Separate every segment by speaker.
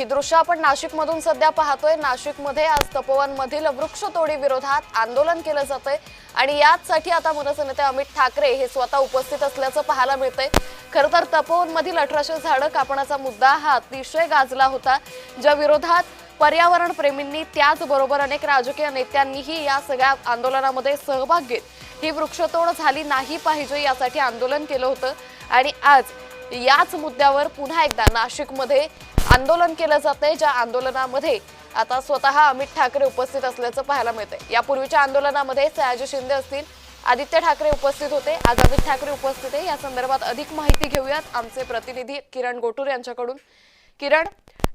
Speaker 1: ही दृश्य आपण नाशिकमधून सध्या पाहतोय। नाशिकमध्ये आज तपोवनमधील वृक्षतोडी विरोधात आंदोलन केलं जातंय आणि याचसाठी आता मनसे नेते अमित ठाकरे हे स्वतः उपस्थित असल्याचं पाहायला मिळतंय। खरं तर तपोवनमधील 1800 झाडं कापण्याचा मुद्दा हा अतिशय गाजला होता, ज्या विरोधात पर्यावरण प्रेमींनी त्याचबरोबर अनेक राजकीय नेत्यांनीही या सगळ्या आंदोलनामध्ये सहभाग घेत ही वृक्षतोड झाली नाही पाहिजे यासाठी आंदोलन केलं होतं। आणि आज याच मुद्द्यावर पुन्हा एकदा नाशिकमध्ये आंदोलन केलं जातंय, ज्या आंदोलनामध्ये आता स्वतः अमित ठाकरे उपस्थित असल्याचं पाहायला मिळतंय। यापूर्वीच्या आंदोलनामध्ये सयाजी शिंदे असतील, आदित्य ठाकरे उपस्थित होते, आज अमित ठाकरे उपस्थित आहे। या संदर्भात अधिक माहिती घेऊयात आमचे प्रतिनिधी किरण गोटूर यांच्याकडून। किरण,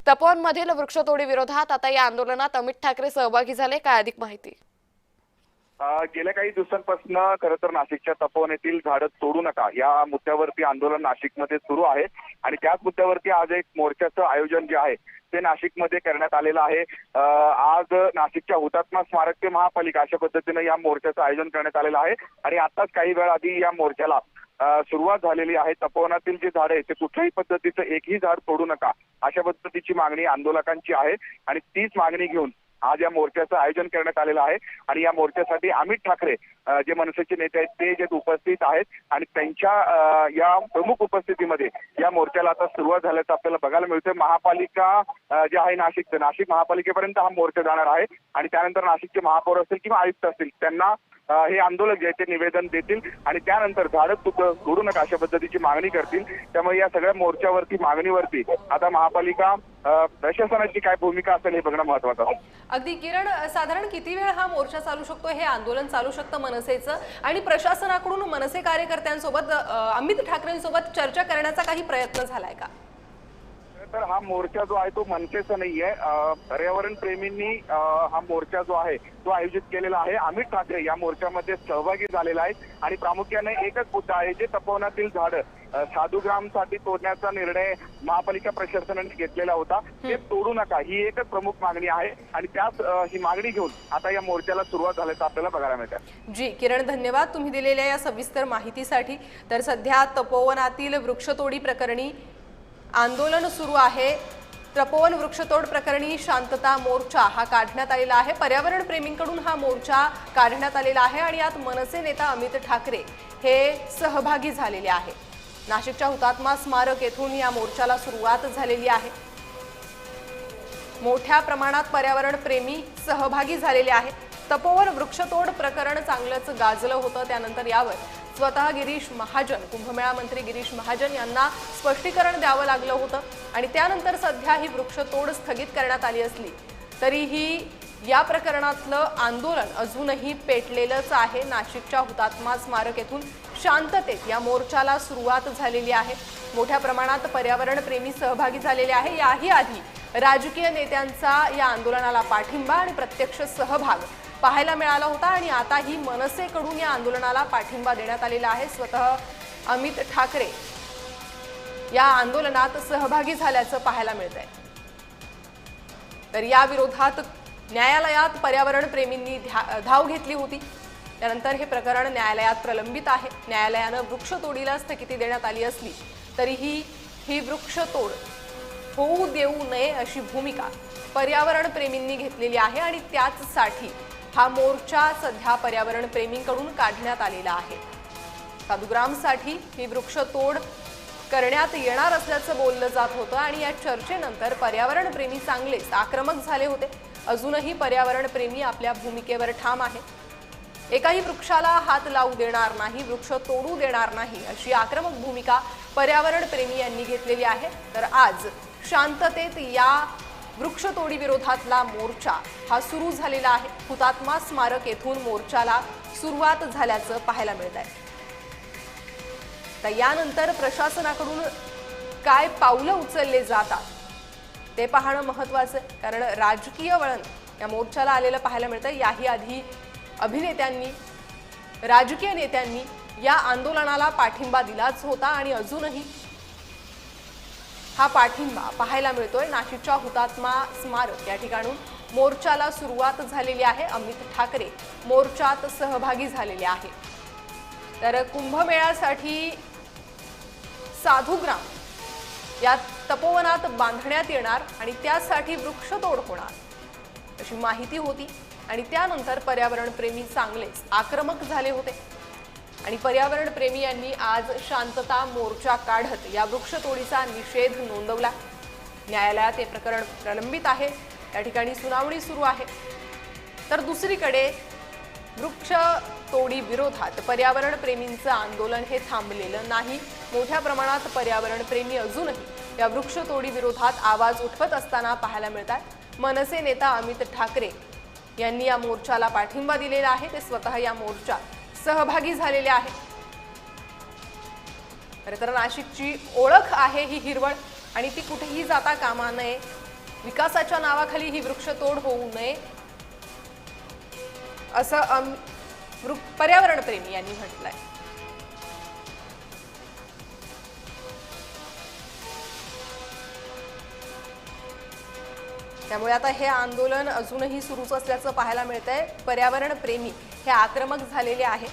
Speaker 1: तपोवनमधील वृक्षतोडी विरोधात आता या आंदोलनात अमित ठाकरे सहभागी झाले, काय अधिक माहिती?
Speaker 2: गेल्या काही दिवसांपासून खरं तर नाशिकच्या तपोवन येथील झाडं तोडू नका या मुद्द्यावरती आंदोलन नाशिकमध्ये सुरू आहे आणि त्याच मुद्द्यावरती आज एक मोर्चाचं आयोजन जे आहे ते नाशिकमध्ये करण्यात आलेलं आहे। आज नाशिकच्या हुतात्मा स्मारक ते महापालिका अशा पद्धतीने या मोर्चाचं आयोजन करण्यात आलेलं आहे आणि आताच काही वेळ आधी या मोर्चाला सुरुवात झालेली आहे। तपोवनातील जे झाड आहे ते कुठल्याही पद्धतीचं एकही झाड तोडू नका अशा पद्धतीची मागणी आंदोलकांची आहे आणि तीच मागणी घेऊन आज या मोर्चाचं आयोजन करण्यात आलेलं आहे आणि या मोर्चासाठी अमित ठाकरे जे मनसेचे नेते आहेत ते जे उपस्थित आहेत आणि त्यांच्या या प्रमुख उपस्थितीमध्ये या मोर्चाला आता सुरुवात झाल्याचं आपल्याला बघायला मिळतंय। महापालिका जे आहे नाशिक महापालिकेपर्यंत हा मोर्चा जाणार आहे आणि त्यानंतर नाशिकचे महापौर असतील किंवा आयुक्त असतील त्यांना हे आंदोलक जे ते निवेदन देतील आणि त्यानंतर झाडं तोडू नका अशा पद्धतीची मागणी करतील। त्यामुळे या सगळ्या मोर्चावरती मागणीवरती आता महापालिका प्रशासनाची काय भूमिका असेल हे बघणं महत्त्वाचं आहे।
Speaker 3: अगदी किरण, साधारण किती वेळ हा मोर्चा चालू शकतो, हे आंदोलन चालू शकतं मनसेचं आणि प्रशासनाकडून मनसे कार्यकर्त्यांसोबत अमित ठाकरेंसोबत चर्चा करण्याचा काही प्रयत्न झालाय का?
Speaker 2: तर हा मोर्चा जो आहे तो मनसेचा नाहीये, पर्यावरण प्रेमींनी हा मोर्चा जो आहे तो आयोजित केलेला आहे। अमित ठाकरे या मोर्चामध्ये सहभागी झालेला आहे आणि प्रामुख्याने एकच मुद्दा आहे, जे तपोवनातील झाडं साधुग्रामसाठी तोडण्याचा निर्णय महापालिका प्रशासनाने घेतलेला होता ते तोडू नका ही एकच प्रमुख मागणी आहे आणि त्याच ही मागणी घेऊन आता या मोर्चाला सुरुवात झाल्याचं आपल्याला बघायला मिळतं।
Speaker 3: जी किरण, धन्यवाद तुम्ही दिलेल्या या सविस्तर माहितीसाठी। तर सध्या तपोवनातील वृक्षतोडी प्रकरणी आंदोलन सुरू आहे। तपोवन वृक्षतोड प्रकरणी शांतता मोर्चा हा काढण्यात आलेला आहे। पर्यावरण प्रेमींकडून हा मोर्चा काढण्यात आलेला आहे आणि यात मनसे नेता अमित ठाकरे हे सहभागी झालेले आहे। नाशिकच्या हुतात्मा स्मारक येथून या मोर्चाला सुरुवात झालेली आहे। मोठ्या प्रमाणात पर्यावरण प्रेमी सहभागी झालेले आहेत। तपोवन वृक्षतोड प्रकरण चांगलंच गाजलं होतं, त्यानंतर यावर स्वतः गिरीश महाजन, कुंभमेळा मंत्री गिरीश महाजन यांना स्पष्टीकरण द्यावं लागलं होतं आणि त्यानंतर सध्या ही वृक्षतोड स्थगित करण्यात आली असली तरीही या प्रकरणातलं आंदोलन अजूनही पेटलेलंच आहे। नाशिकच्या हुतात्मा स्मारक येथून शांततेत या मोर्चाला सुरुवात झालेली आहे। मोठ्या प्रमाणात पर्यावरण प्रेमी सहभागी झालेले आहे। याही आधी राजकीय नेत्यांचा या आंदोलनाला पाठिंबा आणि प्रत्यक्ष सहभाग पाहायला मिळाला होता आणि आता ही मनसेकडून या आंदोलनाला पाठिंबा देण्यात आलेला आहे। स्वतः अमित ठाकरे या आंदोलनात सहभागी झाल्याचं पाहायला मिळतंय। तर या विरोधात न्यायालयात पर्यावरण प्रेमींनी धाव घेतली होती, त्यानंतर हे प्रकरण न्यायालयात प्रलंबित आहे। न्यायालयानं वृक्षतोडीला स्थगिती देण्यात आली असली तरीही ही वृक्षतोड होऊ देऊ नये अशी भूमिका पर्यावरण प्रेमींनी घेतलेली आहे आणि त्याचसाठी हा मोर्चा सध्या पर्यावरण प्रेमींकडून काढण्यात आलेला आहे। साधुग्रामसाठी ही वृक्षतोड करण्यात येणार असल्याचं बोललं जात होतं आणि या चर्चेनंतर पर्यावरण प्रेमी चांगलेच आक्रमक झाले होते। अजूनही पर्यावरण प्रेमी आपल्या भूमिकेवर ठाम आहे। एकाही वृक्षाला हात लावू देणार नाही, वृक्ष तोडू देणार नाही अशी आक्रमक भूमिका पर्यावरण प्रेमी यांनी घेतलेली आहे। तर आज शांततेत या वृक्षतोडी विरोधातला मोर्चा हा सुरू झालेला आहे। हुतात्मा स्मारक येथून मोर्चाला सुरुवात झाल्याचं पाहायला मिळत आहे। तर यानंतर प्रशासनाकडून काय पावलं उचलले जातात ते पाहणं महत्त्वाचं आहे, कारण राजकीय वळण या मोर्चाला आलेलं पाहायला मिळतं। याही आधी अभिनेत्यांनी, राजकीय नेत्यांनी या आंदोलनाला पाठिंबा दिलाच होता आणि अजूनही हा पाठिंबा पाहायला मिळतोय। नाशिकच्या हुतात्मा स्मारक या ठिकाणून मोर्चाला सुरुवात झालेली आहे। अमित ठाकरे मोर्चात सहभागी झालेले आहे। तर कुंभमेळ्यासाठी साधुग्राम या तपोवनात बांधण्यात येणार आणि त्यासाठी वृक्षतोड होणार अशी माहिती होती आणि त्यानंतर पर्यावरण प्रेमी चांगलेच आक्रमक झाले होते आणि पर्यावरण प्रेमी यांनी आज शांतता मोर्चा काढत या वृक्षतोडीचा निषेध नोंदवला। न्यायालयात हे प्रकरण प्रलंबित आहे, या ठिकाणी सुनावणी सुरू आहे। तर दुसरीकडे वृक्ष तोडी विरोधात पर्यावरण प्रेमींचं आंदोलन हे थांबलेलं नाही। मोठ्या प्रमाणात पर्यावरण प्रेमी अजूनही या वृक्षतोडी विरोधात आवाज उठवत असताना पाहायला मिळतात। मनसे नेता अमित ठाकरे यांनी या मोर्चाला पाठिंबा दिलेला आहे, ते स्वतः या मोर्चात सहभागी झालेले आहेत। खरं तर नाशिकची ओळख आहे ही हिरवळ आणि ती कुठेही जाता कामा नये। विकासाच्या नावाखाली ही वृक्षतोड होऊ नये असं पर्यावरण प्रेमी यांनी म्हटलंय। त्यामुळे आता हे आंदोलन अजूनही सुरूच असल्याचं पाहायला मिळतंय। पर्यावरण प्रेमी हे आक्रमक झालेले आहेत।